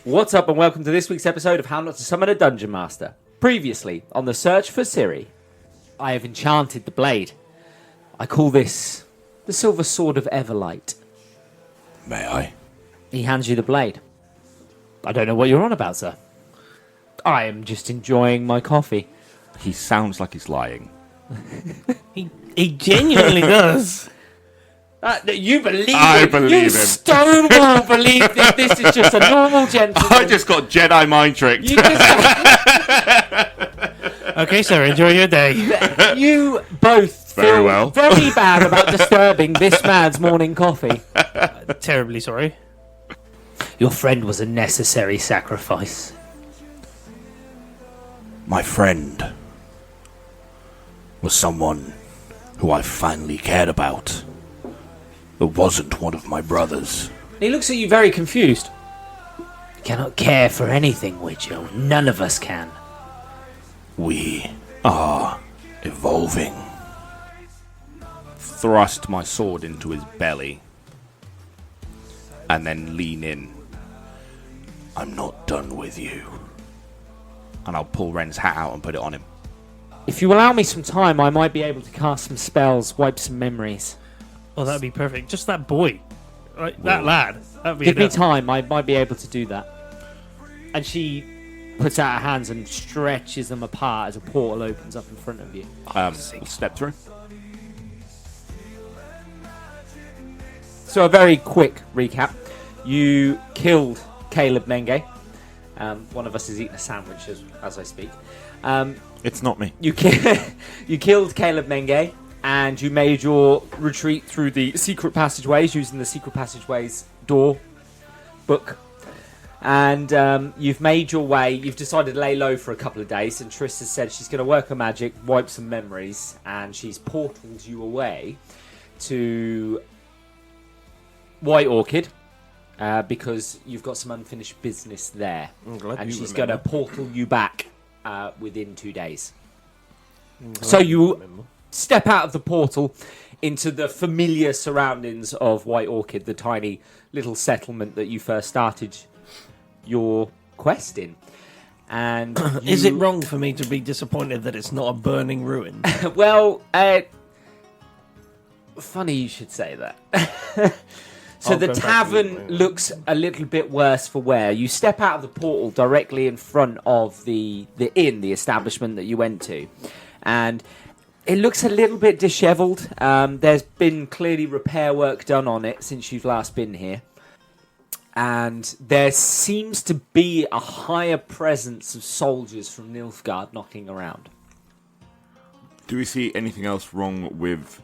What's up and welcome to this week's episode of How Not to Summon a Dungeon Master. Previously, on the search for Ciri, I have enchanted the blade. I call this the Silver Sword of Everlight. May I? He hands you the blade. I don't know what you're on about, sir. I am just enjoying my coffee. He sounds like he's lying. He genuinely does. You believe I it. believe you him. stonewall believe that this is just a normal gentleman. I just got Jedi mind tricked. You just... Okay, sir, enjoy your day. You both Very feel well. very bad about disturbing this man's morning coffee. Terribly sorry. Your friend was a necessary sacrifice. My friend was someone who I finally cared about. It wasn't one of my brothers. He looks at you very confused. You cannot care for anything, Witcher. None of us can. We are evolving. Thrust my sword into his belly and then lean in. I'm not done with you. And I'll pull Ren's hat out and put it on him. If you allow me some time, I might be able to cast some spells, wipe some memories. Oh, that'd be perfect. Just that boy. Right, that lad. That'd be Give me enough. time, I might be able to do that. And she puts out her hands and stretches them apart as a portal opens up in front of you. We'll step through. So a very quick recap. You killed Caleb Menge. One of us is eating a sandwich as I speak. It's not me. You killed Caleb Menge, and you made your retreat through the secret passageways using the secret passageways door book. And you've made your way. You've decided to lay low for a couple of days, and Triss has said she's going to work her magic, wipe some memories, and she's portaled you away to White Orchid. Because you've got some unfinished business there. And she's going to portal you back within 2 days. So you step out of the portal into the familiar surroundings of White Orchid, the tiny little settlement that you first started your quest in. And Is it wrong for me to be disappointed that it's not a burning ruin? Well, funny you should say that. So the tavern looks a little bit worse for wear. You step out of the portal directly in front of the inn, the establishment that you went to. And it looks a little bit dishevelled. There's been clearly repair work done on it since you've last been here. And there seems to be a higher presence of soldiers from Nilfgaard knocking around. Do we see anything else wrong with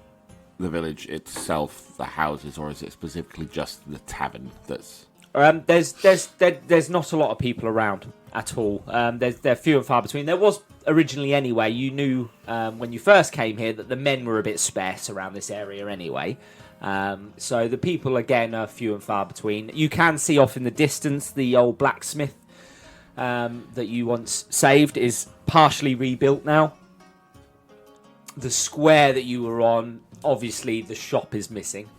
the village itself, the houses, or is it specifically just the tavern that's... There's not a lot of people around at all. They're few and far between. There was originally anyway. You knew when you first came here that the men were a bit sparse around this area anyway. So the people, again, are few and far between. You can see off in the distance the old blacksmith that you once saved is partially rebuilt now. The square that you were on, obviously the shop is missing.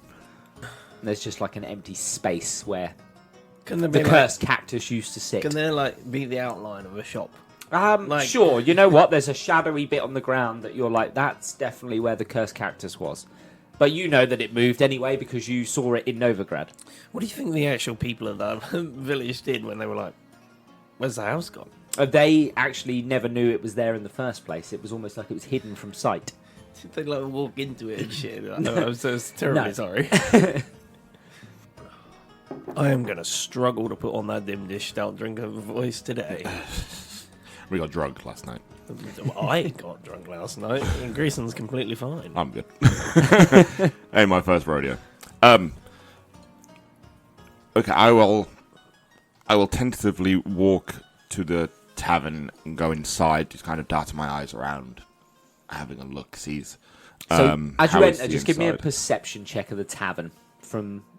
There's just like an empty space where the cursed cactus used to sit. Can there be the outline of a shop? Sure. You know what? There's a shadowy bit on the ground that you're like, that's definitely where the cursed cactus was. But you know that it moved anyway because you saw it in Novigrad. What do you think the actual people of that village did when they were like, where's the house gone? They actually never knew it was there in the first place. It was almost like it was hidden from sight. Did they walk into it and shit? I'm so terribly sorry. I am going to struggle to put on that Dimdish stout drinker voice today. We got drunk last night. I got drunk last night, and Greyson's completely fine. I'm good. Hey, my first rodeo. Okay, I will tentatively walk to the tavern and go inside, just kind of darting my eyes around, having a look, sees. So as you how is enter, the just give me a inside? perception check of the tavern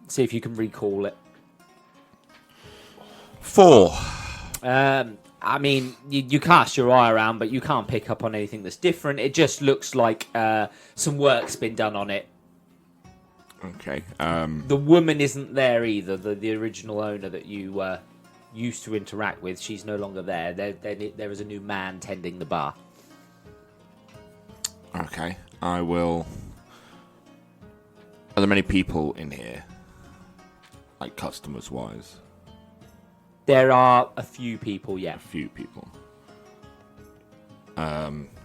see if you can recall it. 4. I mean, you cast your eye around, but you can't pick up on anything that's different. It just looks like some work's been done on it. Okay. The woman isn't there either, the original owner that you used to interact with. She's no longer there. There is a new man tending the bar. Okay, I will. Are there many people in here? Like customers wise? There are a few people, yeah. A few people.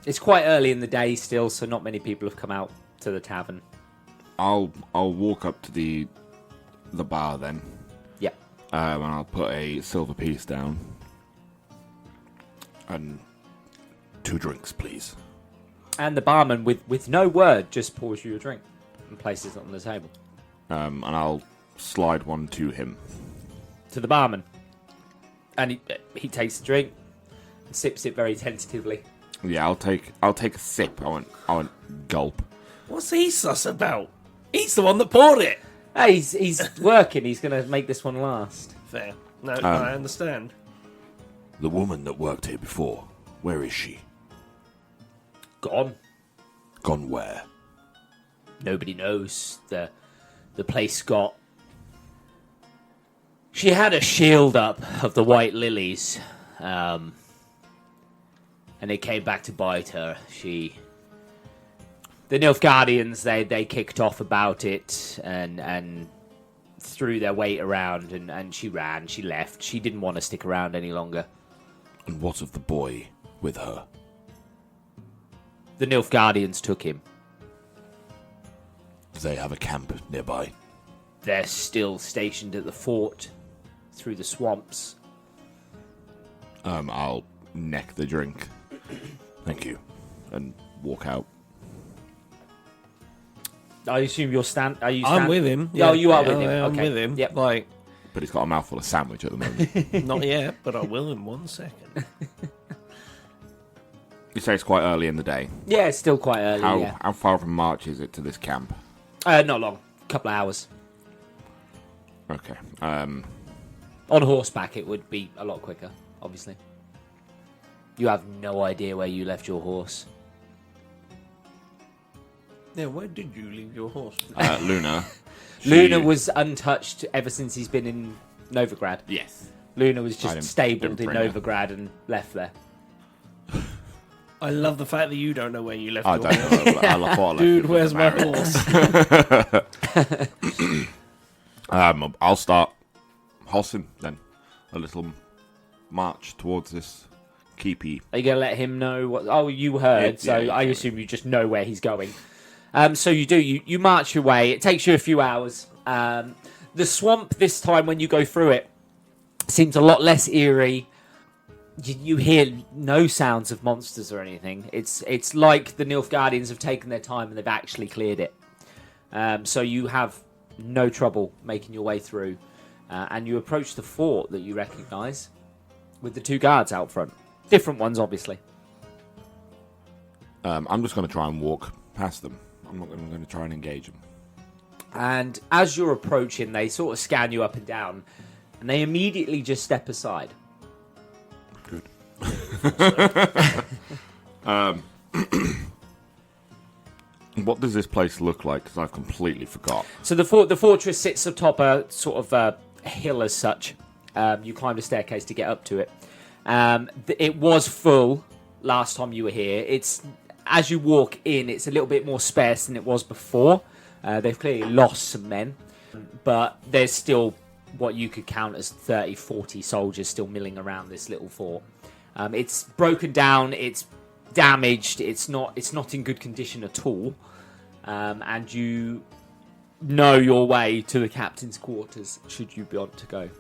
It's quite early in the day still, so not many people have come out to the tavern. I'll walk up to the bar then. Yeah. And I'll put a silver piece down. And 2 drinks, please. And the barman, with no word, just pours you a drink and places it on the table. And I'll slide one to him. To the barman. And he takes the drink and sips it very tentatively. Yeah, I'll take a sip. I won't gulp. What's he sus about? He's the one that poured it. Hey, he's working. He's going to make this one last. Fair. No, I understand. The woman that worked here before, where is she? Gone. Gone where? Nobody knows. The place got... She had a shield up of the white lilies. And it came back to bite her. The Nilfgaardians, they kicked off about it and threw their weight around, and she ran, she left. She didn't want to stick around any longer. And what of the boy with her? The Nilfgaardians took him. Do they have a camp nearby? They're still stationed at the fort through the swamps. I'll neck the drink. Thank you. And walk out. I assume you're I'm with him. Oh, you are with him. I'm Okay. with him. Yep. Like, But he's got a mouthful of sandwich at the moment. not yet, but I will in 1 second. You say it's quite early in the day. Yeah, it's still quite early. How far of a march is it to this camp? Not long. A couple of hours. Okay. On horseback, it would be a lot quicker, obviously. You have no idea where you left your horse. Yeah, where did you leave your horse? Luna. Luna was untouched ever since he's been in Novigrad. Yes. Luna was I just didn't stabled in bring her. Novigrad and left there. I love the fact that you don't know where you left I your don't horse. know. I thought I left Dude, it where's my with horse? I'll start horsing then. A little march towards this keepy. Are you going to let him know what... Oh, you heard, so Yeah, I assume you just know where he's going. So you do. You march your way. It takes you a few hours. The swamp, this time when you go through it, seems a lot less eerie. You hear no sounds of monsters or anything. It's like the Nilfgaardians have taken their time and they've actually cleared it. So you have no trouble making your way through. And you approach the fort that you recognise with the 2 guards out front. Different ones, obviously. I'm just going to try and walk past them. I'm not going to try and engage them. And as you're approaching, they sort of scan you up and down. And they immediately just step aside. Good. What does this place look like? Because I've completely forgot. So the fortress sits atop a sort of a hill as such. You climb a staircase to get up to it. It was full last time you were here. As you walk in, it's a little bit more sparse than it was before. They've clearly lost some men, but there's still what you could count as 30, 40 soldiers still milling around this little fort. It's broken down, it's damaged, it's not in good condition at all, and you know your way to the captain's quarters should you want to go.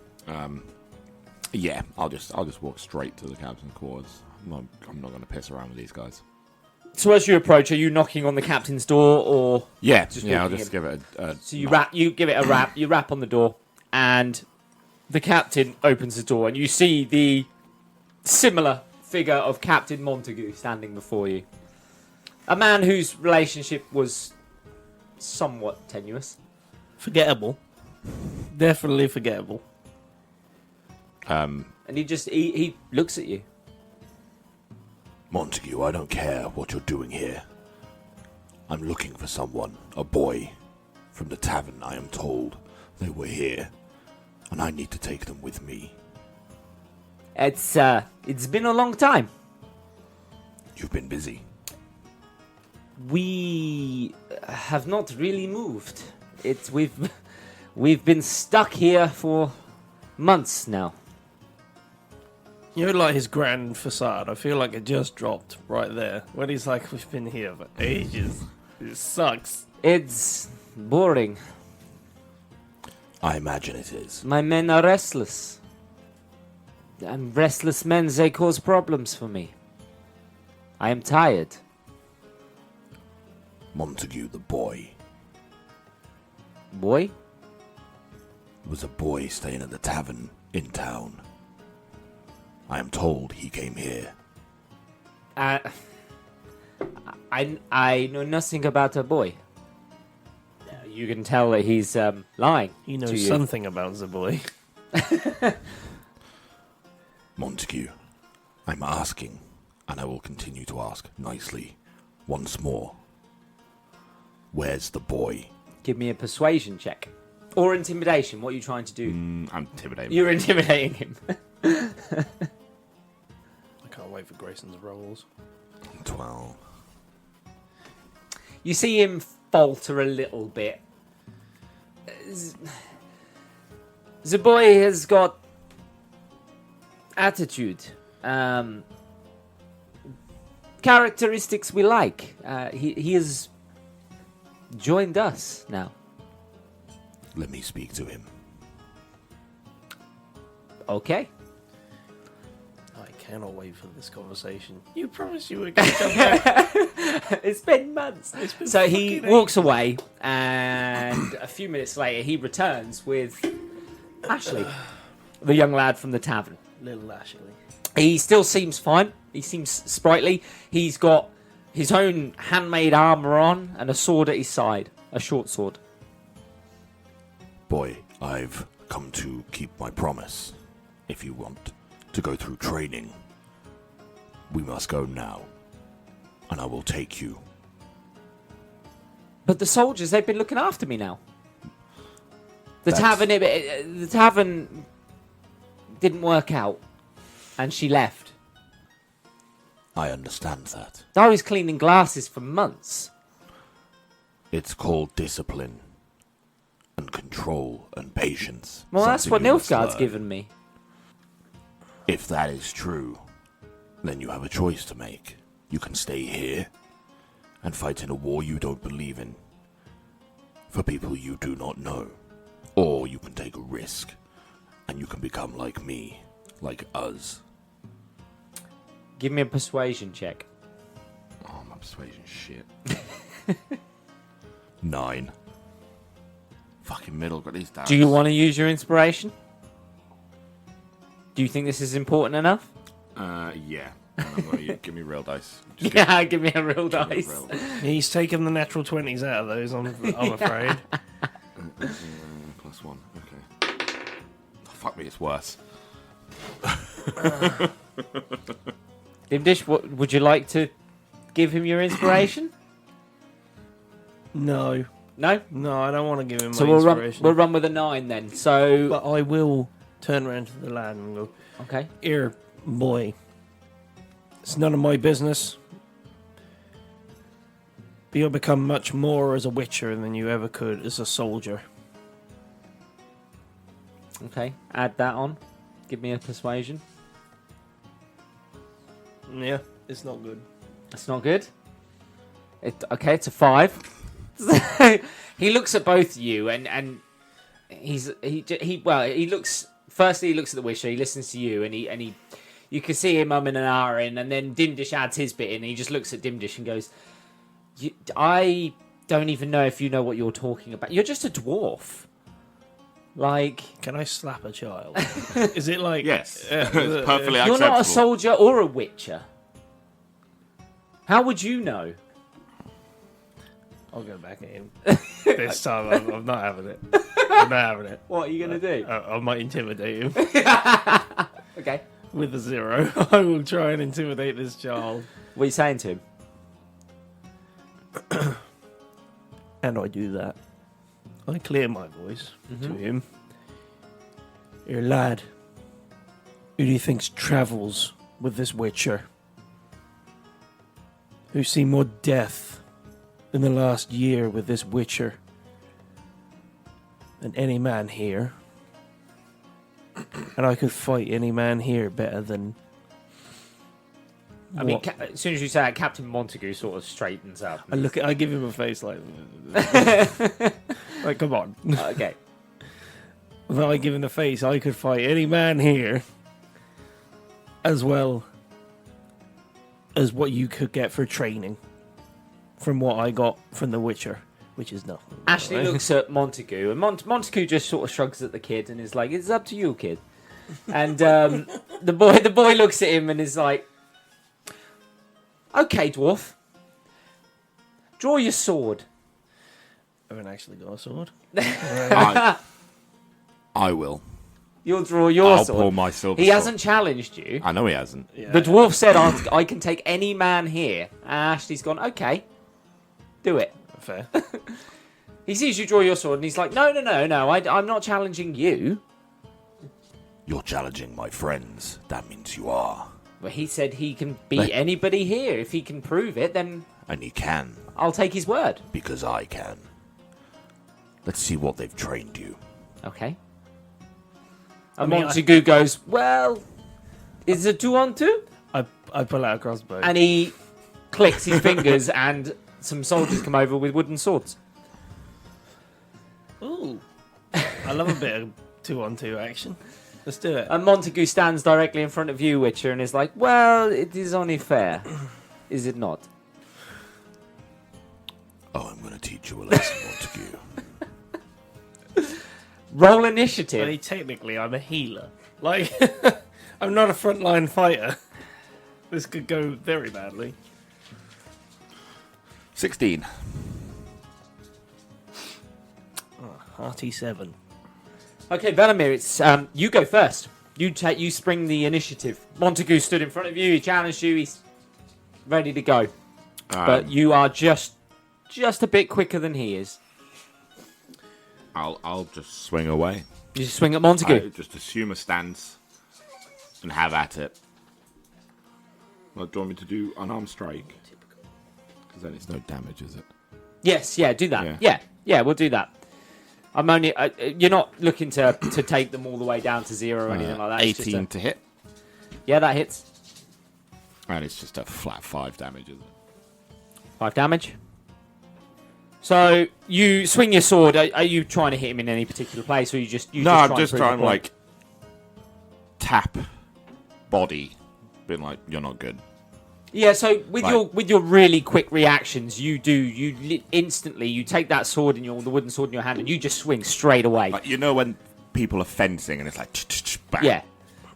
Yeah, I'll just walk straight to the captain's quarters. I'm not going to piss around with these guys. So as you approach, are you knocking on the captain's door, or Yeah, walking I'll just in? give it a So you give it a rap. You rap on the door, and the captain opens the door, and you see the similar figure of Captain Montague standing before you. A man whose relationship was somewhat tenuous. Forgettable. Definitely forgettable. And he looks at you. Montague, I don't care what you're doing here. I'm looking for someone, a boy, from the tavern. I am told they were here, and I need to take them with me. It's been a long time. You've been busy. We have not really moved. We've been stuck here for months now. You know, like his grand facade. I feel like it just dropped right there when he's like, "We've been here for ages. It sucks." It's boring. I imagine it is. My men are restless. And restless men, they cause problems for me. I am tired. Montague the boy. Boy? Was a boy staying at the tavern in town. I am told he came here. I know nothing about a boy. You can tell that he's lying. He to knows you. something about the boy. Montague, I'm asking, and I will continue to ask nicely, once more. Where's the boy? Give me a persuasion check. Or intimidation. What are you trying to do? I'm intimidating. You're intimidating him. I can't wait for Grayson's rolls. 12. You see him falter a little bit. The boy has got attitude. Characteristics we like. He has joined us now. Let me speak to him. Okay. I cannot wait for this conversation. You promised you were going to come back. It's been months. been So he fucking walks away, and a few minutes later he returns with Ashley, the young lad from the tavern. Little Ashley. He still seems fine. He seems sprightly. He's got his own handmade armor on and a sword at his side, a short sword. Boy, I've come to keep my promise. If you want to go through training, we must go now, and I will take you. But the soldiers, they've been looking after me now. The That's- tavern didn't work out, and she left. I understand that. I was cleaning glasses for months. It's called discipline, and control, and patience. Well, that's what Something you must Nilfgaard's learn. given me. If that is true, then you have a choice to make. You can stay here and fight in a war you don't believe in for people you do not know. Or you can take a risk and you can become like me, like us. Give me a persuasion check. Oh, my persuasion shit. 9. Fucking middle, got these down. Do you want to use your inspiration? Do you think this is important enough? Yeah. Give me real dice. Yeah, give me a real dice. He's taken the natural 20s out of those, I'm afraid. +1. Okay. Oh, fuck me, it's worse. Dimdish, what would you like to give him your inspiration? No. No? No, I don't want to give him So my we'll inspiration. run with a 9 then. So But I will turn around to the lad and go, okay. "Here, boy. It's none of my business. But you'll become much more as a witcher than you ever could as a soldier." Okay. Add that on. Give me a persuasion. Yeah, it's not good. That's not good. Okay, it's a 5. He looks at both of you and he looks. Firstly, he looks at the wisher. He listens to you, and he you can see him umming and ahhing, and then Dimdish adds his bit in. And he just looks at Dimdish and goes, "I don't even know if you know what you're talking about. You're just a dwarf. Like, Can I slap a child? Is it like... Yes. It's perfectly you're acceptable. not a soldier or a witcher. How would you know?" I'll go back at him. This time I'm not having it. I'm not having it. What are you gonna do? I might intimidate him. Okay. With a 0. I will try and intimidate this child. What are you saying to him? And I do that. I clear my voice to him. Here, lad. Who do you think travels with this Witcher? Who's seen more death in the last year with this Witcher than any man here? And I could fight any man here better than... I mean, as soon as you say that, Captain Montague sort of straightens up. I give him a face like... like, come on. Okay. If I give him the face, I could fight any man here as well as what you could get for training from what I got from The Witcher, which is nothing. Ashley looks at Montague, and Montague just sort of shrugs at the kid and is like, "It's up to you, kid." And the boy looks at him and is like, "Okay, dwarf, draw your sword." I haven't actually got a sword. I will. You'll draw your I'll sword. pull my silver He sword. hasn't challenged you. I know he hasn't. Yeah. The dwarf said, "I can take any man here." And Ashley's gone, "Okay, do it." Fair. He sees you draw your sword and he's like, "No, I'm not challenging you." You're challenging my friends. That means you are. But he said he can beat anybody here. If he can prove it, then And you can, I'll take his word. because I can. Let's see what they've trained you. Okay. And Montague goes, "Well, is it 2-on-2?" I pull out a crossbow. And he clicks his fingers and some soldiers come over with wooden swords. Ooh. I love a bit of 2-on-2 action. Let's do it. And Montague stands directly in front of you, Witcher, and is like, "Well, it is only fair. Is it not?" Oh, I'm going to teach you a lesson, Montague. Roll initiative. Well, technically, I'm a healer. Like, I'm not a frontline fighter. This could go very badly. 16. Hearty 7. Okay, Velimir, it's you go first. You spring the initiative. Montague stood in front of you. He challenged you. He's ready to go, but you are just a bit quicker than he is. I'll just swing away. You just swing at Montague. I just assume a stance and have at it. Well, do you want me to do unarmed strike? Because then it's no damage, is it? Yes, yeah, do that. Yeah, we'll do that. I'm only. You're not looking to take them all the way down to 0 or anything like that. It's 18 to hit. Yeah, that hits. And it's just a flat 5 damage, isn't it? 5 damage. So you swing your sword. Are you trying to hit him in any particular place, or I'm just trying to like tap body, being like, "You're not good." Yeah. So with your really quick reactions, instantly you take that sword the wooden sword in your hand, and you just swing straight away. Like, you know when people are fencing and it's like, bang. Yeah,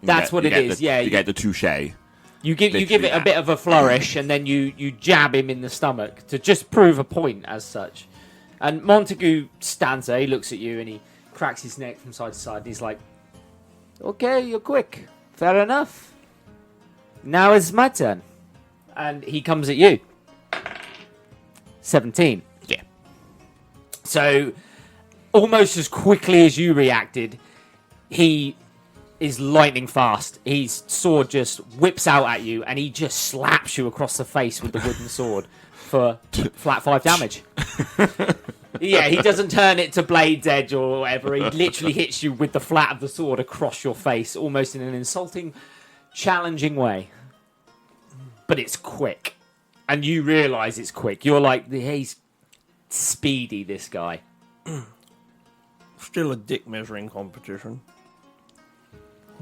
that's what it is. Yeah, you get the touche. You give it a bit of a flourish, and then you jab him in the stomach to just prove a point as such. And Montague stands there, he looks at you, and he cracks his neck from side to side, and he's like, "Okay, you're quick. Fair enough. Now it's my turn." And he comes at you. 17. Yeah. So, almost as quickly as you reacted, he is lightning fast. His sword just whips out at you, and he just slaps you across the face with the wooden sword for flat 5 damage. Yeah, he doesn't turn it to blade's edge or whatever. He literally hits you with the flat of the sword across your face, almost in an insulting, challenging way. But it's quick. And you realise it's quick. You're like, he's speedy, this guy. Still a dick measuring competition.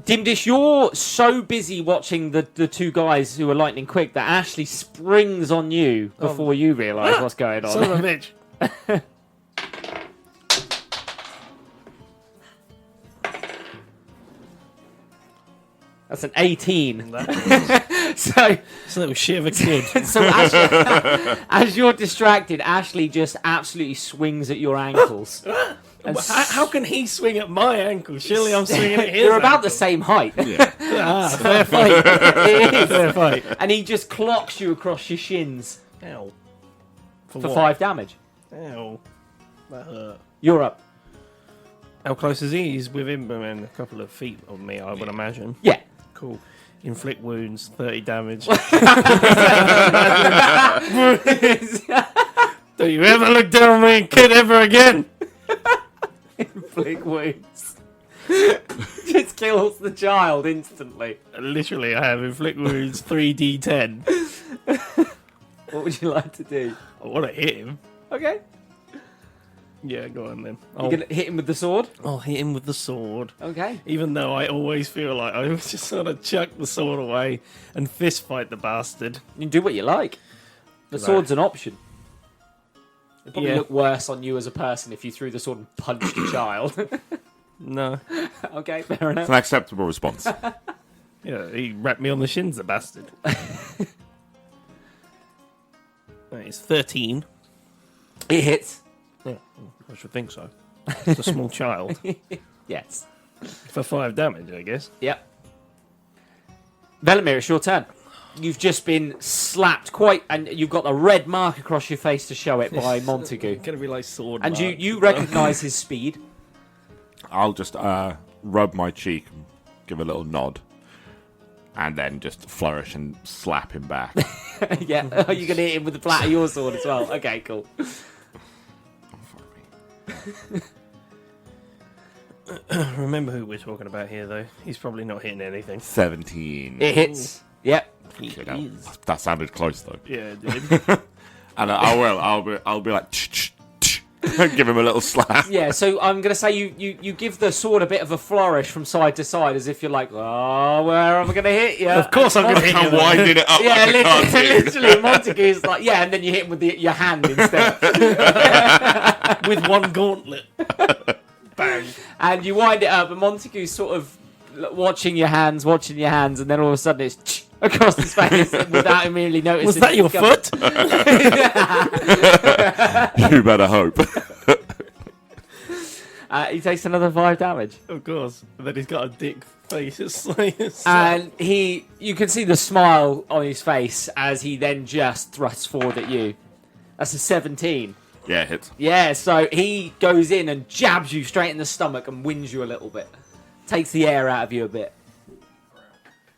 Dimdish, you're so busy watching the two guys who are lightning quick that Ashley springs on you before you realise what's going on. Son of a bitch. That's an 18. So It's a little shit of a kid. So as you're distracted, Ashley just absolutely swings at your ankles. And How can he swing at my ankle? Surely I'm swinging at his you're about ankle. the same height. Fair fight. It is. Fair fight. And he just clocks you across your shins Ow. for what? 5 damage. Ow. That hurt. You're up. How close is he? He's within a couple of feet of me, I would imagine. Yeah. Cool. Inflict wounds, 30 damage. Don't you ever look down on me, kid, ever again. Inflict wounds. Just kills the child instantly. Literally, I have inflict wounds 3d10. What would you like to do? I want to hit him. Okay. Yeah, go on then. You're going to hit him with the sword? I'll hit him with the sword. Okay. Even though I always feel like I just sort of chuck the sword away and fist fight the bastard. You can do what you like. The No. sword's an option. It'd probably Yeah. look worse on you as a person if you threw the sword and punched a child. No. Okay, fair enough. It's an acceptable response. Yeah, he wrapped me on the shins, the bastard. It's 13. It hits. Yeah, I should think so. It's a small child. Yes. For 5 damage, I guess. Yep. Velimir, it's your turn. You've just been slapped and you've got a red mark across your face to show it by Montague. It's gonna be like sword. And mark. you recognise his speed. I'll just rub my cheek and give a little nod. And then just flourish and slap him back. Yeah. Are you going to hit him with the flat of your sword as well? Okay, cool. Oh, fuck me. Remember who we're talking about here, though. He's probably not hitting anything. 17. It hits. Yep. Okay, that sounded close though. Yeah, it did. And I'll be like, give him a little slap. Yeah, so I'm going to say you give the sword a bit of a flourish from side to side as if you're like, oh, where am I going to hit you? Of course I'm going to hit I'm you. winding it up Yeah, like a cartoon. literally, Montague's like, yeah, and then you hit him with your hand instead. With one gauntlet. Bang. And you wind it up, and Montague's sort of watching your hands, and then all of a sudden it's across his face without him really noticing. Was that your it's coming. foot? You better hope. He takes another 5 damage. Of course. And then he's got a dick face. It's like, And you can see the smile on his face as he then just thrusts forward at you. That's a 17. Yeah, it hits. Yeah, so he goes in and jabs you straight in the stomach and wins you a little bit. Takes the air out of you a bit.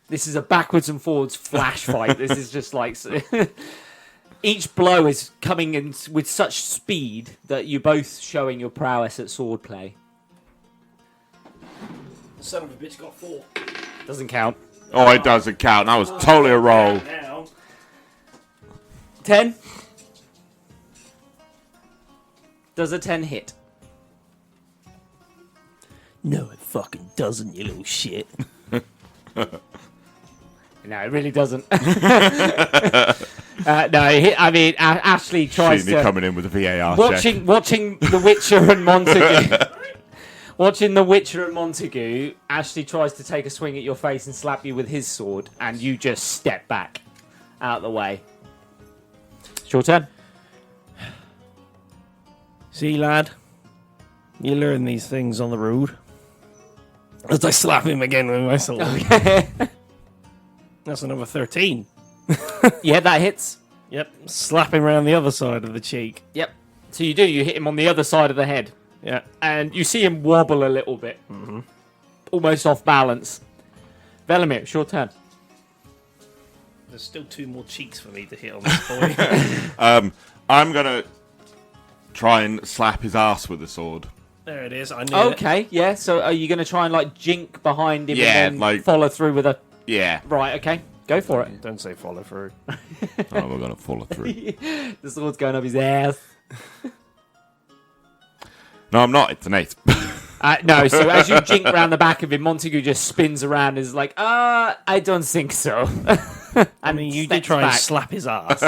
This is a backwards and forwards flash fight. This is just like... Each blow is coming in with such speed that you're both showing your prowess at swordplay. Son of a bitch got 4. Doesn't count. Oh, it doesn't count. That was totally a roll. Now. 10? Does a 10 hit? No, it fucking doesn't, you little shit. No, it really doesn't. Ashley tries Seeing me to... coming in with a VAR check. Watching The Witcher and Montague... Watching The Witcher and Montague, Ashley tries to take a swing at your face and slap you with his sword, and you just step back out of the way. It's your turn. See, lad? You learn these things on the road. As I slap him again with my sword. That's another 13. Yeah, that hits. Yep. Slap him around the other side of the cheek. Yep. So you do. You hit him on the other side of the head. Yeah. And you see him wobble a little bit. Mm-hmm. Almost off balance. Velimir, it's your turn. There's still 2 more cheeks for me to hit on this boy. I'm going to try and slap his ass with the sword. There it is. I knew it. Okay, yeah. So are you going to try and like jink behind him Yeah, and then like- follow through with a... Yeah. Right, okay. Go for it. Don't say follow through. Oh, we're going to follow through. The sword's going up his ass. No, I'm not. It's an 8. No, so as you jink round the back of him, Montague just spins around and is like, I don't think so. I mean, you did steps try and back. slap his ass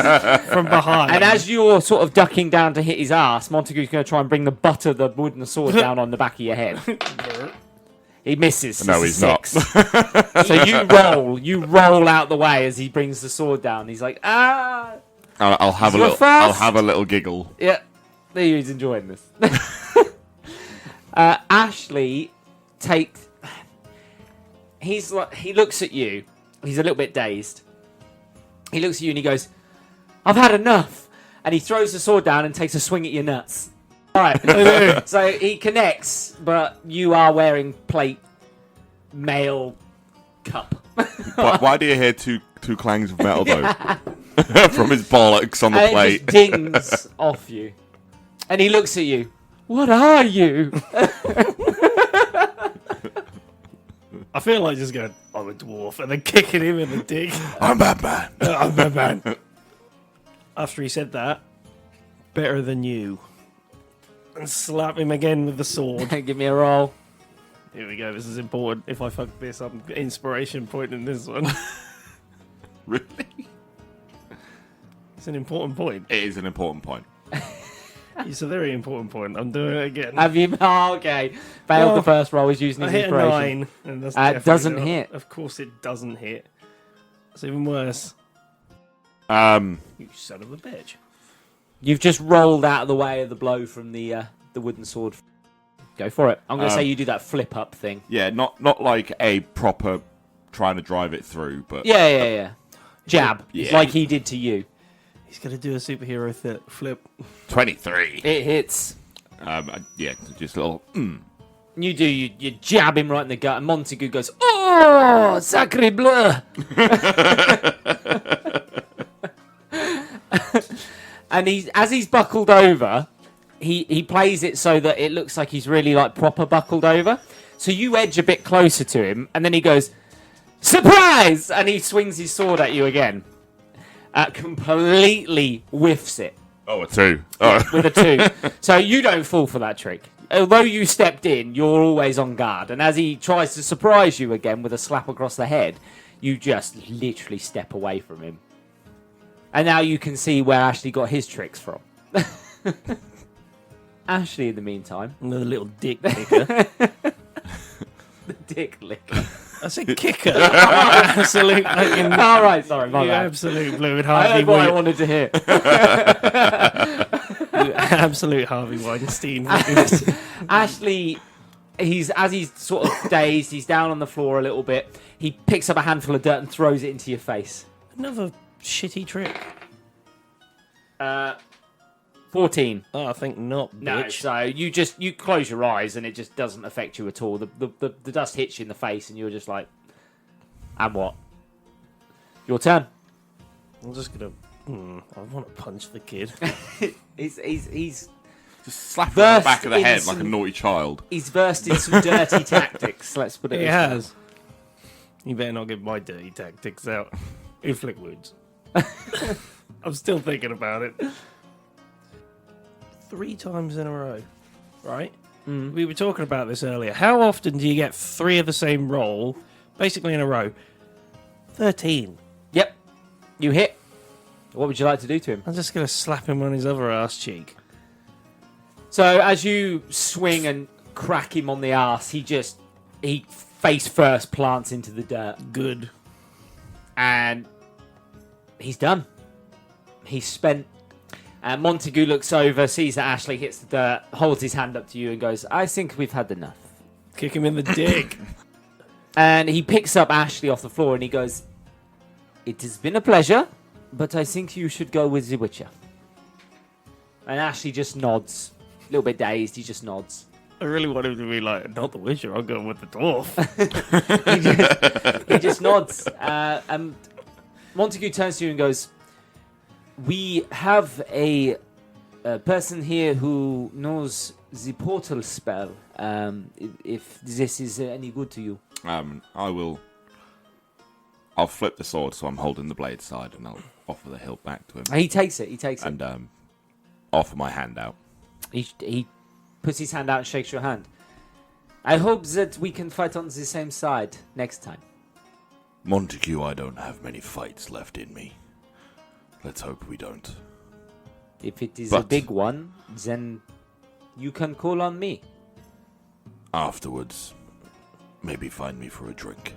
from behind. And as you're sort of ducking down to hit his ass, Montague's going to try and bring the butt of the wooden sword down on the back of your head. He misses. No, It's he's a not. 6. So you roll out the way as he brings the sword down. He's like, I'll have a You're little. fast. I'll have a little giggle. yeah, he's enjoying this. Ashley takes. He looks at you. He's a little bit dazed. He looks at you and he goes, "I've had enough." And he throws the sword down and takes a swing at your nuts. All right. So he connects, but you are wearing plate mail cup. Why do you hear two clangs of metal, though? From his bollocks on the And it plate. just dings off you. And he looks at you. What are you? I feel like just going, I'm a dwarf, and then kicking him in the dick. I'm Batman. I'm Batman. After he said that, better than you. And slap him again with the sword. Give me a roll. Here we go, this is important. If I fuck this up, inspiration point in this one. Really? It's an important point. It is an important point. It's a very important point. I'm doing it again. Have you? Oh, okay. Failed Well, the first roll. He's using I his hit a inspiration. 9. And that's It definitely doesn't not- hit. Of course it doesn't hit. It's even worse. Um, You son of a bitch. You've just rolled out of the way of the blow from the wooden sword. Go for it. I'm going to say you do that flip up thing. yeah, not like a proper trying to drive it through, but Yeah. Jab. Yeah. Like he did to you. He's going to do a superhero flip. 23. It hits. Yeah, just a little. You do. You jab him right in the gut, and Montague goes, "Oh, sacre bleu!" And as he's buckled over, he plays it so that it looks like he's really like proper buckled over. So you edge a bit closer to him, and then he goes, "Surprise!" And he swings his sword at you again. Completely whiffs it. Oh, a 2. Oh. With a 2. So you don't fall for that trick. Although you stepped in, you're always on guard. And as he tries to surprise you again with a slap across the head, you just literally step away from him. And now you can see where Ashley got his tricks from. Ashley, in the meantime, Another little dick kicker. the dick licker. I said kicker. Absolute fucking... All right, sorry, my You bad. absolute fluid I Harvey heard what I Weinstein. wanted to hear. You absolute Harvey Weinstein. Ashley, as he's sort of dazed, he's down on the floor a little bit. He picks up a handful of dirt and throws it into your face. Another shitty trick. 14. Oh, I think not, No, bitch. so you close your eyes and it just doesn't affect you at all. The dust hits you in the face and you're just like, and what? Your turn. I'm just gonna... I want to punch the kid. He's Just slap him on the Burst back of the head in like a some- naughty child. versed in some dirty tactics. Let's put it. He this way. has. You better not get my dirty tactics out. Inflict wounds. I'm still thinking about it. 3 times in a row, right? We were talking about this earlier. How often do you get 3 of the same roll, basically in a row? 13. Yep, you hit. What would you like to do to him? I'm just going to slap him on his other ass cheek. So as you swing and crack him on the arse, he face first plants into the dirt, Good. and he's done. He's spent. Montague looks over, sees that Ashley hits the dirt, holds his hand up to you, and goes, "I think we've had enough." Kick him in the dick. And he picks up Ashley off the floor and he goes, "It has been a pleasure, but I think you should go with the Witcher." And Ashley just nods. A little bit dazed, he just nods. I really want him to be like, not the Witcher, I'm going with the dwarf. He just nods. And Montague turns to you and goes, "We have a person here who knows the portal spell. If this is any good to you." I'll flip the sword so I'm holding the blade side and I'll offer the hilt back to him. He takes it. And offer my hand out. He puts his hand out and shakes your hand. "I hope that we can fight on the same side next time." Montague, I don't have many fights left in me. Let's hope we don't. If it is a But- big one, then you can call on me. Afterwards, maybe find me for a drink.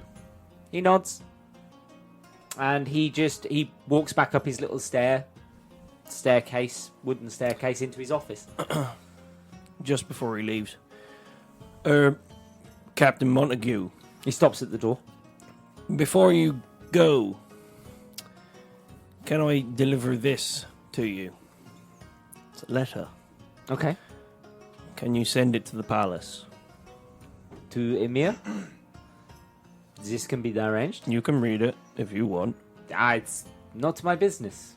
He nods. And he walks back up his little staircase, wooden staircase, into his office. Just before he leaves. Captain Montague, He stops at the door. before you go, can I deliver this to you? It's a letter. Okay. Can you send it to the palace? To Emir? this can be arranged. You can read it if you want. It's not my business.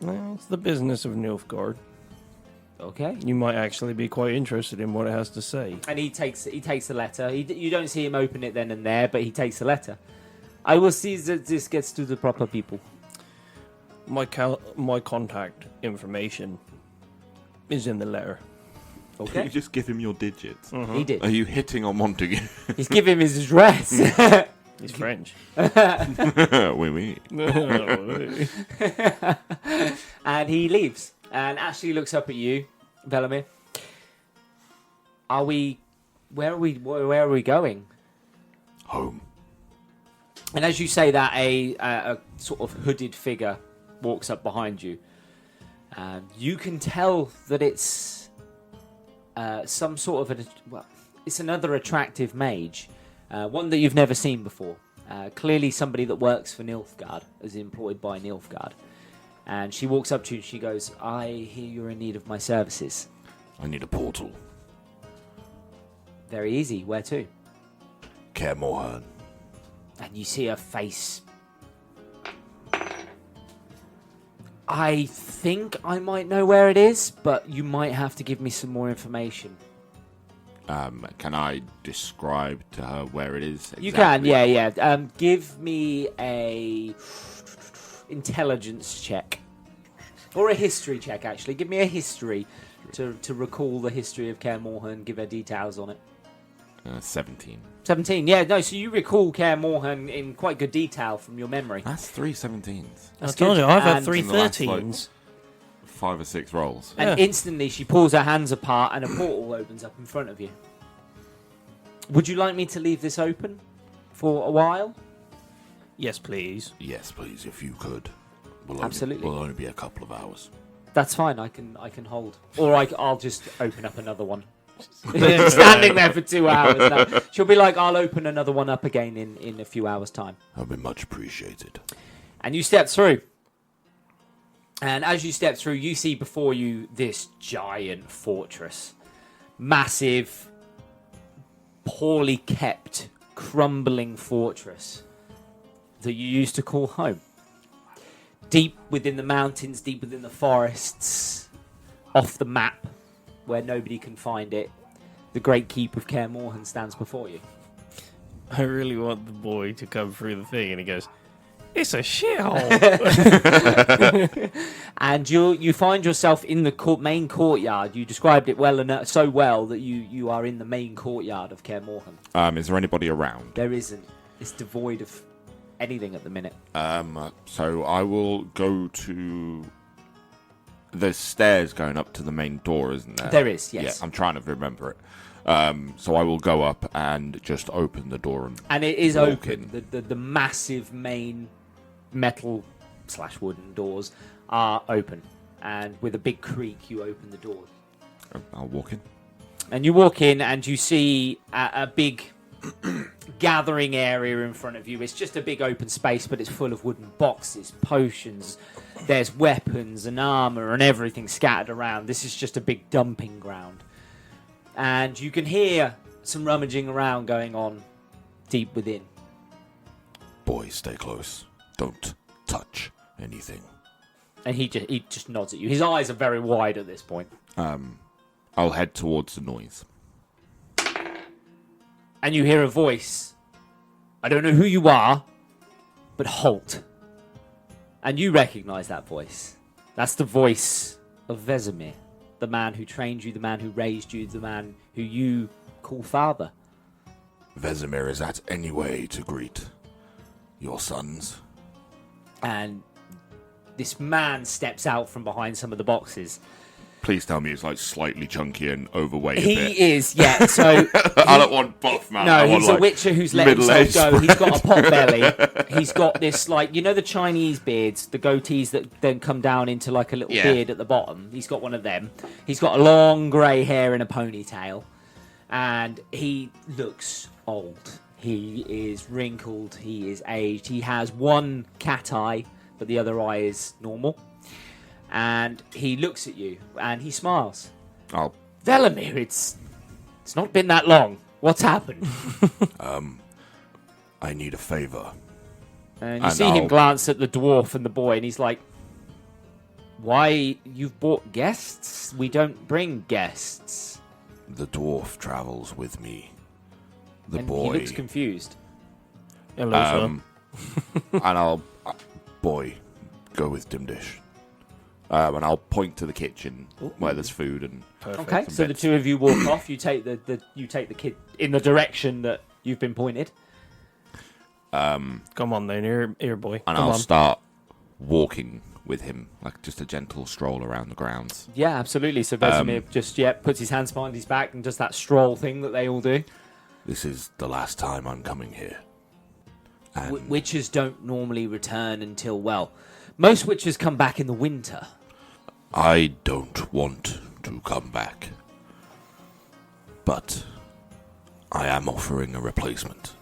Well, it's the business of Nilfgaard. Okay. You might actually be quite interested in what it has to say. And he takes the letter. You don't see him open it then and there, but he takes the letter. I will see that this gets to the proper people. My contact information is in the letter. Can Okay. you just give him your digits? He did. Are you hitting on Montague? He's giving him his address. He's French. Oui, oui. And he leaves. And Ashley looks up at you, Velimir. Where are we going? Home. And as you say that, a sort of hooded figure walks up behind you. You can tell that it's some sort of it's another attractive mage, one that you've never seen before. Clearly somebody that works for Nilfgaard, is employed by Nilfgaard. And she walks up to you and she goes, I hear you're in need of my services. I need a portal. Very easy. Where to? Kaer Morhen. And you see her face. I think I might know where it is, but you might have to give me some more information. Can I describe to her where it is? Exactly? You can, yeah. Give me a intelligence check. Or a history check, actually. Give me a history to recall the history of Kaer Morhen, give her details on it. 17. 17, yeah, no, so you recall Kaer Morhen in quite good detail from your memory. That's 3 17s. I told you, I've had And- 3 In the last, 13s. 5 or 6 rolls. And Yeah. instantly she pulls her hands apart and a portal opens up in front of you. Would you like me to leave this open for a while? Yes, please. Yes, please, if you could. Absolutely. Will only be a couple of hours. That's fine, I can hold. Or I'll just open up another one. Standing there for 2 hours now. She'll be like, I'll open another one up again in a few hours' time. That'd be much appreciated. And you step through. And as you step through, you see before you this giant fortress. Massive, poorly kept, crumbling fortress that you used to call home. Deep within the mountains, deep within the forests, off the map, where nobody can find it, the great keep of Kaer Morhen stands before you. I really want the boy to come through the thing, and he goes, it's a shithole. And you find yourself in the main courtyard. You described it well enough, so well that you are in the main courtyard of Kaer Morhen. Is there anybody around? There isn't. It's devoid of anything at the minute. So I will go to... There's stairs going up to the main door, isn't there? There is, yes. Yeah, I'm trying to remember it. So I will go up and just open the door And it is walk open. in. The massive main metal/wooden doors are open. And with a big creak, you open the door. I'll walk in. And you walk in and you see a big gathering area in front of you. It's just a big open space, but it's full of wooden boxes, potions. There's weapons and armor and everything scattered around. This is just a big dumping ground. And you can hear some rummaging around going on deep within. Boy, stay close. Don't touch anything. And he just nods at you. His eyes are very wide at this point. I'll head towards the noise. And you hear a voice. I don't know who you are, but halt. And you recognize that voice. That's the voice of Velimir, the man who trained you, the man who raised you, the man who you call father. Velimir, is that any way to greet your sons? And this man steps out from behind some of the boxes. Please tell me it's like slightly chunky and overweight a He bit. is, yeah. So I don't want buff, man. I no, want, he's a like, witcher who's let himself middle-aged go. He's got a pot belly. He's got this, like, you know the Chinese beards, the goatees that then come down into like a little Yeah. beard at the bottom. He's got one of them. He's got a long grey hair and a ponytail. And he looks old. He is wrinkled. He is aged. He has one cat eye, but the other eye is normal. And he looks at you and he smiles. Oh, Velimir, it's not been that long. What's happened? I need a favor. And you And see him I'll- glance at the dwarf and the boy, and he's like, "Why, you've brought guests? We don't bring guests." The dwarf travels with me. The And boy. he looks confused. Hello, and I'll... boy, go with Dimdish. And I'll point to the kitchen where there's food and... sir. Perfect. Okay, some so the bits. two of you walk off. You take the kid in the direction that you've been pointed. Come on then, here, boy. And Come I'll on. start walking with him, like just a gentle stroll around the grounds. Yeah, absolutely. So Velimir just puts his hands behind his back and does that stroll thing that they all do. This is the last time I'm coming here. And Witches don't normally return until, well, most witches come back in the winter. I don't want to come back. But I am offering a replacement.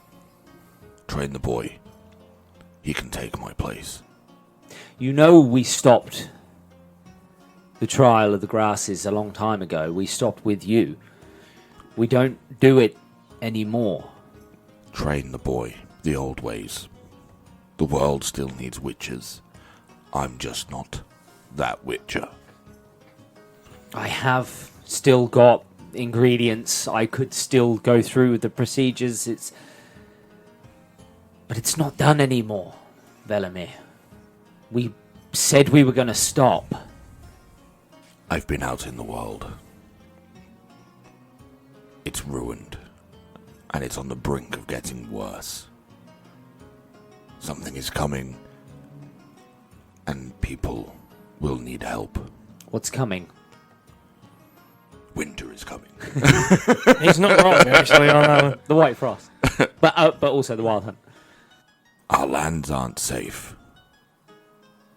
Train the boy. He can take my place. You know we stopped the trial of the grasses a long time ago. We stopped with you. We don't do it anymore. Train the boy the old ways. The world still needs witches. I'm just not that witcher. I have still got ingredients. I could still go through the procedures. But it's not done anymore, Velimir. We said we were going to stop. I've been out in the world. It's ruined. And it's on the brink of getting worse. Something is coming. And people will need help. What's coming? Winter is coming. He's not wrong, actually, on that one. The White Frost. but also the Wild Hunt. Our lands aren't safe.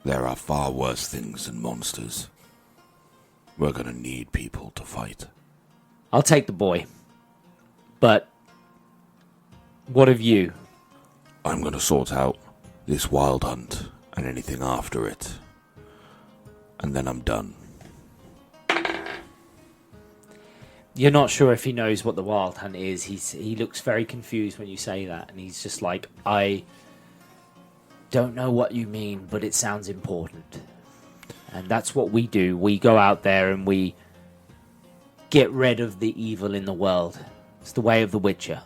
There are far worse things than monsters. We're gonna need people to fight. I'll take the boy. But what of you? I'm gonna sort out this wild hunt and anything after it. And then I'm done. You're not sure if he knows what the Wild Hunt is. He looks very confused when you say that, and he's just like, I don't know what you mean, but it sounds important. And that's what we do. We go out there and we get rid of the evil in the world. It's the way of the Witcher.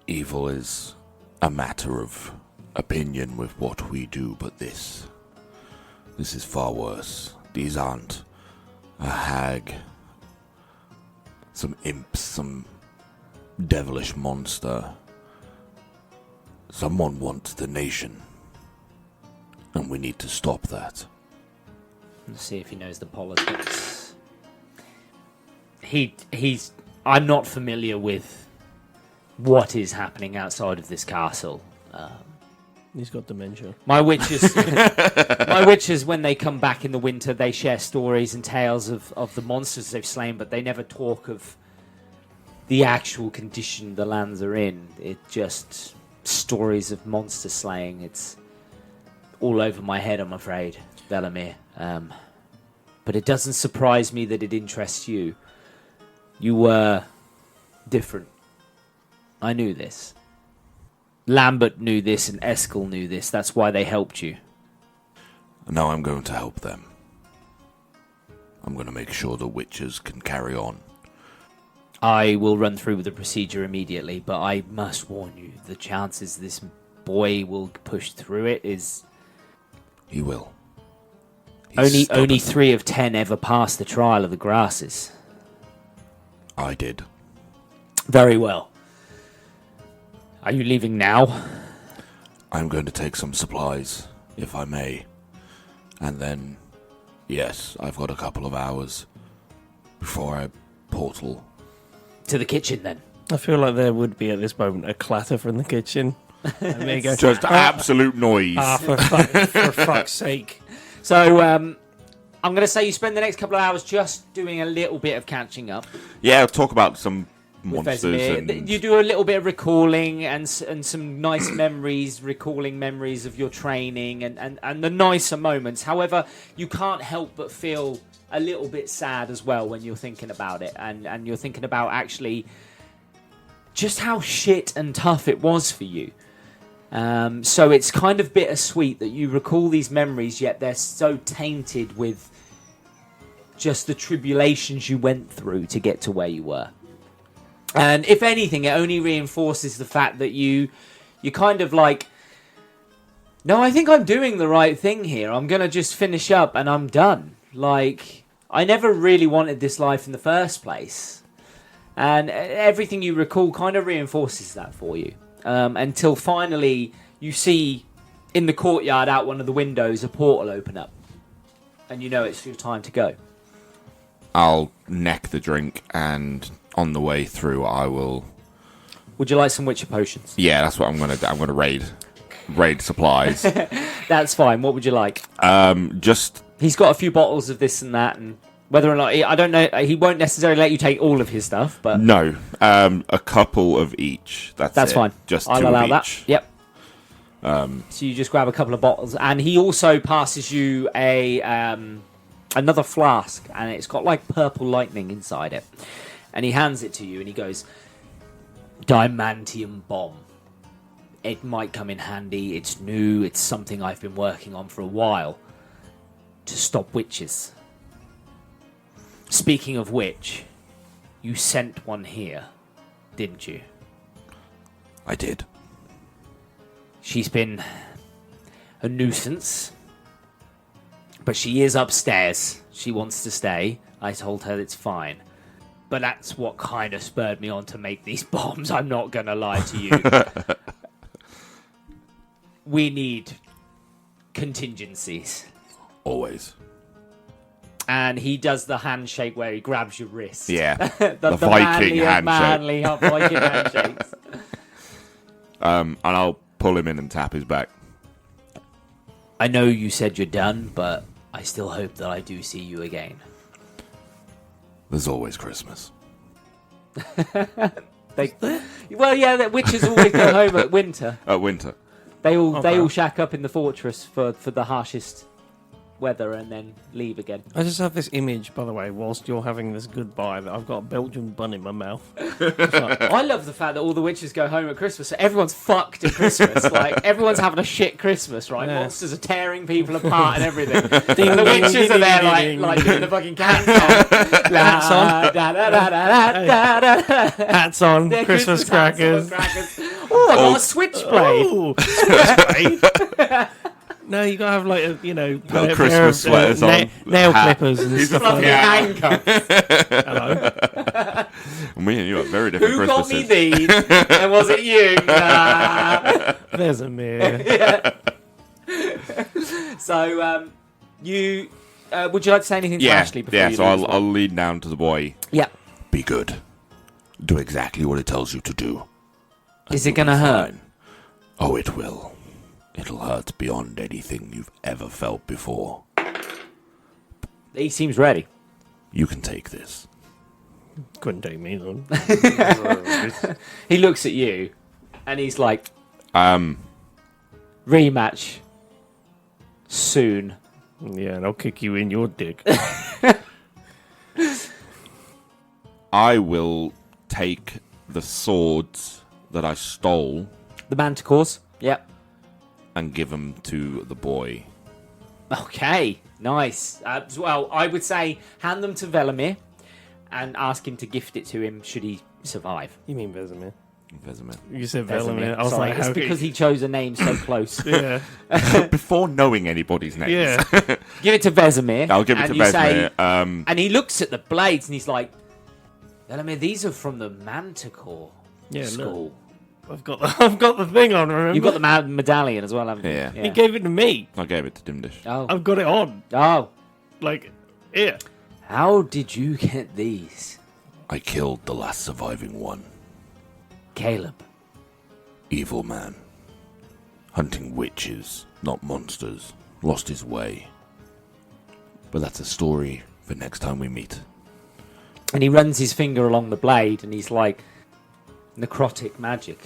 Evil is a matter of opinion with what we do, but this is far worse. These aren't a hag, some imps, some devilish monster. Someone wants the nation, and we need to stop that. Let's see if he knows the politics. He's. I'm not familiar with what is happening outside of this castle. He's got dementia. My witches, when they come back in the winter, they share stories and tales of the monsters they've slain, but they never talk of the actual condition the lands are in. It just stories of monster slaying. It's all over my head, I'm afraid, Velimir. But it doesn't surprise me that it interests you. You were different. I knew this. Lambert knew this and Eskel knew this. That's why they helped you. Now I'm going to help them. I'm going to make sure the witches can carry on. I will run through the procedure immediately, but I must warn you, the chances this boy will push through it is... He will. He's Only stubborn. 3 of 10 ever passed the trial of the grasses. I did. Very well. Are you leaving now? I'm going to take some supplies, if I may. And then, yes, I've got a couple of hours before I portal. To the kitchen, then. I feel like there would be at this moment a clatter from the kitchen. And there you go. Just absolute noise. For fuck's sake. So, I'm going to say you spend the next couple of hours just doing a little bit of catching up Yeah, I'll talk about some with monsters Velimir. and... You do a little bit of recalling and some nice memories, recalling memories of your training and the nicer moments. However, you can't help but feel a little bit sad as well when you're thinking about it. And you're thinking about actually just how shit and tough it was for you. So it's kind of bittersweet that you recall these memories, yet they're so tainted with just the tribulations you went through to get to where you were. And if anything, it only reinforces the fact that you're kind of like, no, I think I'm doing the right thing here. I'm going to just finish up and I'm done. Like, I never really wanted this life in the first place. And everything you recall kind of reinforces that for you. Until finally you see in the courtyard out one of the windows a portal open up. And you know it's your time to go. I'll neck the drink, and on the way through I will... Would you like some Witcher potions? Yeah, that's what I'm going to do. I'm going to raid supplies. That's fine. What would you like? Just... He's got a few bottles of this and that, and whether or not... I don't know. He won't necessarily let you take all of his stuff, but... No. A couple of each. That's fine. Just I'll two allow of that. each. Yep. So you just grab a couple of bottles, and he also passes you another flask, and it's got like purple lightning inside it. And he hands it to you, and he goes, Diamantium bomb. It might come in handy. It's new. It's something I've been working on for a while to stop witches. Speaking of which, you sent one here, didn't you? I did. She's been a nuisance, but she is upstairs. She wants to stay. I told her it's fine. But that's what kind of spurred me on to make these bombs. I'm not going to lie to you. We need contingencies. Always. And he does the handshake where he grabs your wrist. Yeah. the Viking handshake. Manly Viking handshakes. And I'll pull him in and tap his back. I know you said you're done, but I still hope that I do see you again. There's always Christmas. Well, yeah, the witches always go home at winter. At winter. They all shack up in the fortress for the harshest weather and then leave again. I just have this image, by the way, whilst you're having this goodbye, that I've got a Belgian bun in my mouth. Like, I love the fact that all the witches go home at Christmas, so everyone's fucked at Christmas. Like, everyone's having a shit Christmas, right? Yeah. Monsters are tearing people apart and everything. And the witches are there, like doing the fucking cat song. Hats on. Da, da, da, da, da, da, da. hats on, They're Christmas hats on, crackers. Oh, I got a switchblade. Oh, switchblade. No, you gotta have like a, Little Christmas sweaters on. nail Hat. clippers and He's stuff a like fucking that. Handcuffs. Hello. Me and you have very different Who got me Christmases. these? And was it you? Nah. There's a mirror. So, you would you like to say anything to Ashley before yeah. you So leave as well? I'll lead down to the boy. Yeah. Be good. Do exactly what it tells you to do. Is it gonna hurt? Fine. Oh, it will. It'll hurt beyond anything you've ever felt before. He seems ready. You can take this. Couldn't take me though. He looks at you, and he's like, rematch soon. Yeah, and I'll kick you in your dick. I will take the swords that I stole The manticores. Yep. and give them to the boy. Okay. Nice. Well, I would say hand them to Velimir, and ask him to gift it to him should he survive. You mean Vesemir? Vesemir. You said Vesemir. I was Sorry, like, it's how because he chose a name so close. Yeah. Before knowing anybody's name. Yeah. Give it to Vesemir. I'll give it and to you say- Vesemir. and he looks at the blades and he's like, Velimir, these are from the Manticore Yeah, school. I've got the thing on, remember? You've got the medallion as well, haven't you? Yeah. He gave it to me. I gave it to Dimdish. Oh. I've got it on. Oh. Like, here. How did you get these? I killed the last surviving one. Caleb. Evil man. Hunting witches, not monsters. Lost his way. But that's a story for next time we meet. And he runs his finger along the blade and he's like, necrotic magic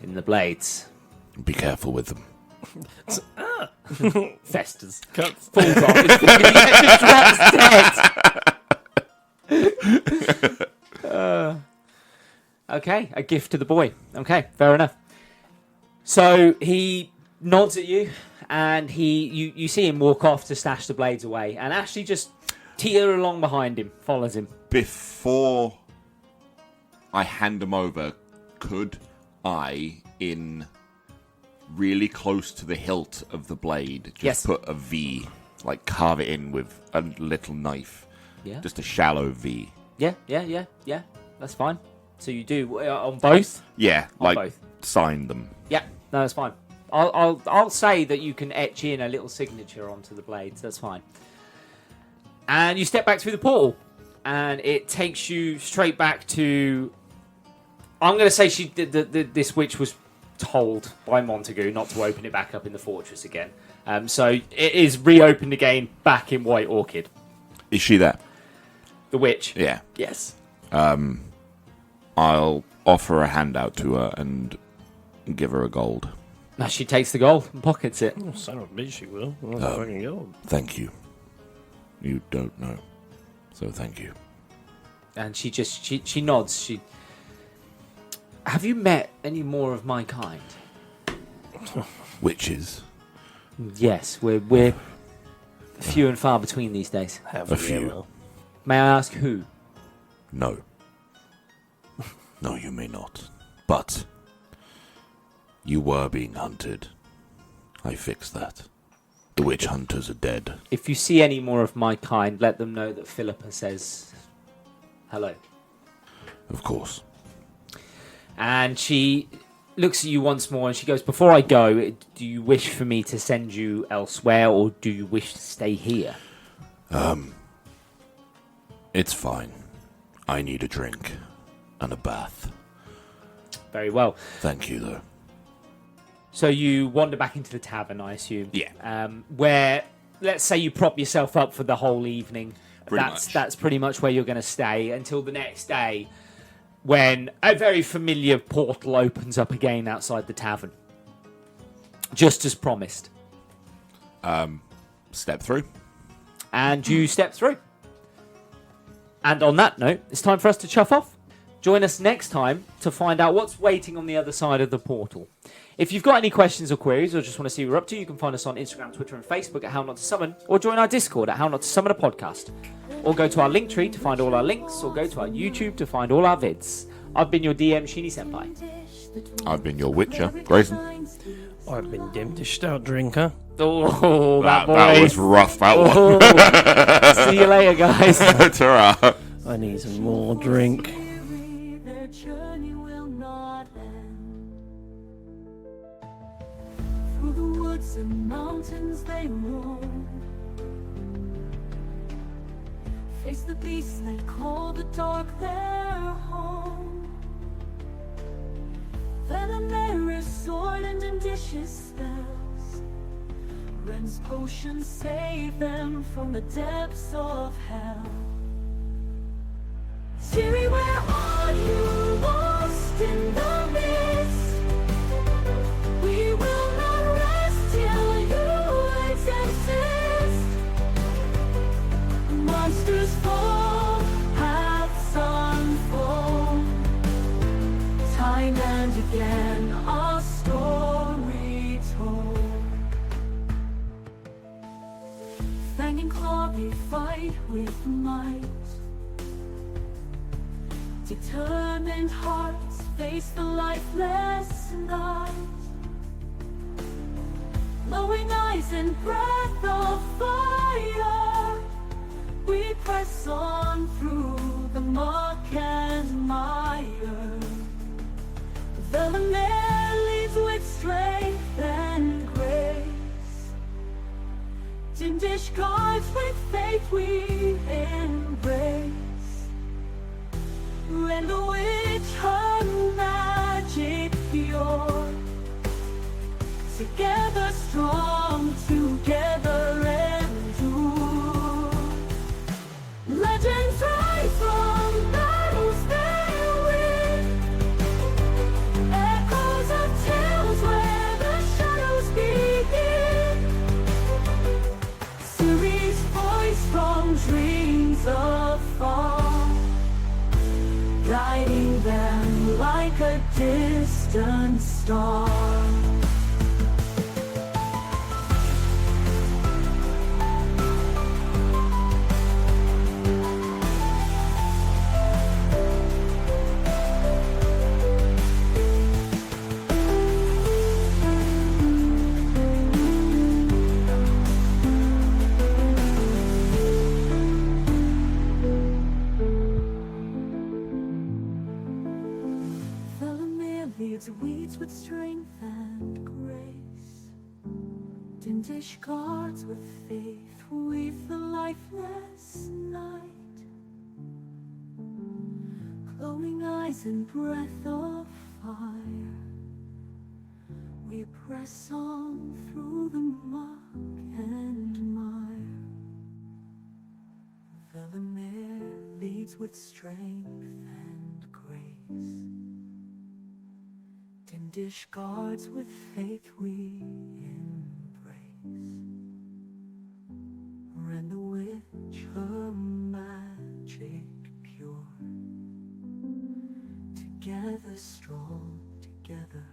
in the blades. Be careful with them. Festers. Cuts. Falls off his finger. He just drops dead. Okay, a gift to the boy. Okay, fair enough. So he nods at you, and you see him walk off to stash the blades away, and Ashley just teeter along behind him, follows him. Before I hand them over, could I, in really close to the hilt of the blade, just put a V, like carve it in with a little knife? Yeah. Just a shallow V. Yeah. That's fine. So you do on both? Yeah, On like both. sign them. Yeah, no, that's fine. I'll say that you can etch in a little signature onto the blades. That's fine. And you step back through the portal, and it takes you straight back to. I'm going to say this witch was told by Montague not to open it back up in the fortress again. So it is reopened again back in White Orchid. Is she there? The witch. Yeah. Yes. I'll offer a handout to her and give her a gold. Now she takes the gold and pockets it. Oh, son of a bitch, she will. Well, fucking gold. Thank you. You don't know. So thank you. And she nods. Have you met any more of my kind? Witches? Yes, we're few and far between these days. Have A we few. ever? May I ask who? No. No, you may not. But you were being hunted. I fixed that. The witch hunters are dead. If you see any more of my kind, let them know that Philippa says hello. Of course. And she looks at you once more and she goes, before I go, do you wish for me to send you elsewhere or do you wish to stay here? It's fine. I need a drink and a bath. Very well. Thank you, though. So you wander back into the tavern, I assume. Yeah. Where, let's say you prop yourself up for the whole evening. Pretty much. That's pretty much where you're going to stay until the next day, when a very familiar portal opens up again outside the tavern. Just as promised. Step through. And you step through. And on that note, it's time for us to chuff off. Join us next time to find out what's waiting on the other side of the portal. If you've got any questions or queries or just want to see what we're up to, you can find us on Instagram, Twitter and Facebook at How Not to Summon, or join our Discord at How Not to Summon a Podcast. Or go to our link tree to find all our links, or go to our YouTube to find all our vids. I've been your DM, Sheeny Senpai. I've been your Witcher, Grayson. I've been Dimdish Stout Drinker. Oh, that boy. That was rough, that one. Oh. See you later, guys. Ta-ra. I need some more drink. Their journey will not end. Through the woods and mountains they roam, face the beasts that call the dark their home. Velimir sword and Dimdish's spells, Ren's potions save them from the depths of hell. Ciri, where are you, lost in the mist? We will not rest till you exist. Monsters fall, paths unfold, time and again our story told. Fang and claw we fight with might, determined hearts face the lifeless night. Glowing eyes and breath of fire, we press on through the muck and mire. Velimir leads with strength and grace, Dimdish guides with faith we embrace. And the witch her magic pure, together strong, together endure. Legends rise from battles they win, echoes of tales where the shadows begin. Ciri's voice from dreams afar, guiding them distant star. Velimir leads weeds with strength and grace. Dimdish guards with faith weave the lifeless night. Glowing eyes and breath of fire, we press on through the muck and mire. Velimir leads with strength and grace. Dimdish guards with faith we embrace. Rend the witch her magic pure. Together strong, together